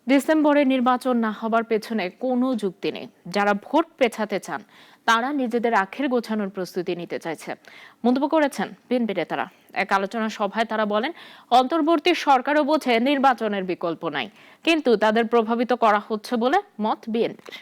ডিসেম্বরে নির্বাচন না হবার পেছনে কোনো যুক্তি নেই। যারা ভোট পেছাতে চান তারা নিজেদের আখের গোছানোর প্রস্তুতি নিতে চাইছে, মন্তব্য করেছেন বিএনপি নেতারা। এক আলোচনা সভায় তারা বলেন, অন্তর্বর্তী সরকারও বোঝে নির্বাচনের বিকল্প নাই, কিন্তু তাদের প্রভাবিত করা হচ্ছে বলে মত বিএনপির।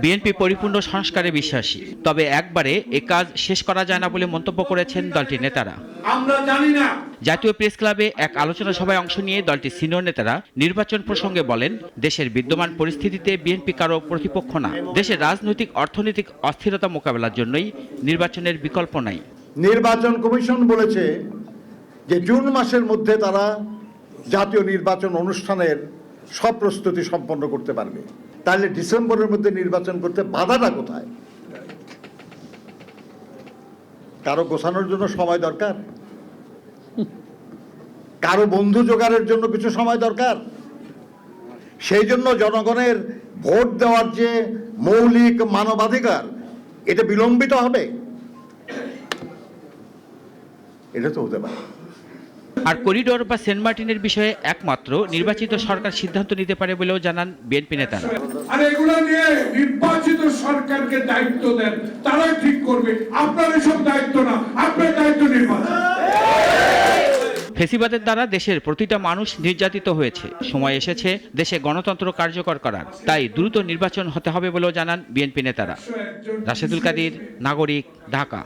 বিএনপি পরিপূর্ণ সংস্কারে বিশ্বাসী, তবে একবারে এ কাজ শেষ করা যায় না বলে মন্তব্য করেছেন দলটির নেতারা। আমরা জানি না। জাতীয় প্রেস ক্লাবে এক আলোচনা সভায় অংশ নিয়ে দলটির সিনিয়র নেতারা নির্বাচন প্রসঙ্গে বলেন, দেশের বিদ্যমান পরিস্থিতিতে বিএনপি কারো প্রতিপক্ষ না। দেশের রাজনৈতিক অর্থনৈতিক অস্থিরতা মোকাবেলার জন্যই নির্বাচনের বিকল্প নাই। নির্বাচন কমিশন বলেছে যে জুন মাসের মধ্যে তারা জাতীয় নির্বাচন অনুষ্ঠানের সব প্রস্তুতি সম্পন্ন করতে পারবে। তাহলে ডিসেম্বরের মধ্যে নির্বাচন করতে বাধাটা কোথায়? কারো গোছানোর জন্য সময় দরকার, কারো বন্ধু জোগাড়ের জন্য কিছু সময় দরকার। সেই জন্য জনগণের ভোট দেওয়ার যে মৌলিক মানবাধিকার, এটা বিলম্বিত হবে? এটা তো হতে পারে। আর করিডোর বা সেন্ট মার্টিনের বিষয়ে একমাত্র নির্বাচিত সরকার সিদ্ধান্ত নিতে পারে বলেও জানান বিএনপি নেতারা। আর এগুলো নিয়ে নির্বাচিত সরকারকে দায়িত্ব দেন, তারাই ঠিক করবে। আপনার এসব দায়িত্ব না, আপনার দায়িত্ব নির্বাচন। ফেসিবাদের দ্বারা দেশের প্রতিটা মানুষ নির্যাতিত হয়েছে। সময় এসেছে দেশে গণতন্ত্র কার্যকর করার, তাই দ্রুত নির্বাচন হতে হবে বলেও জানান বিএনপি নেতারা। রাশেদুল কাদির, নাগরিক, ঢাকা।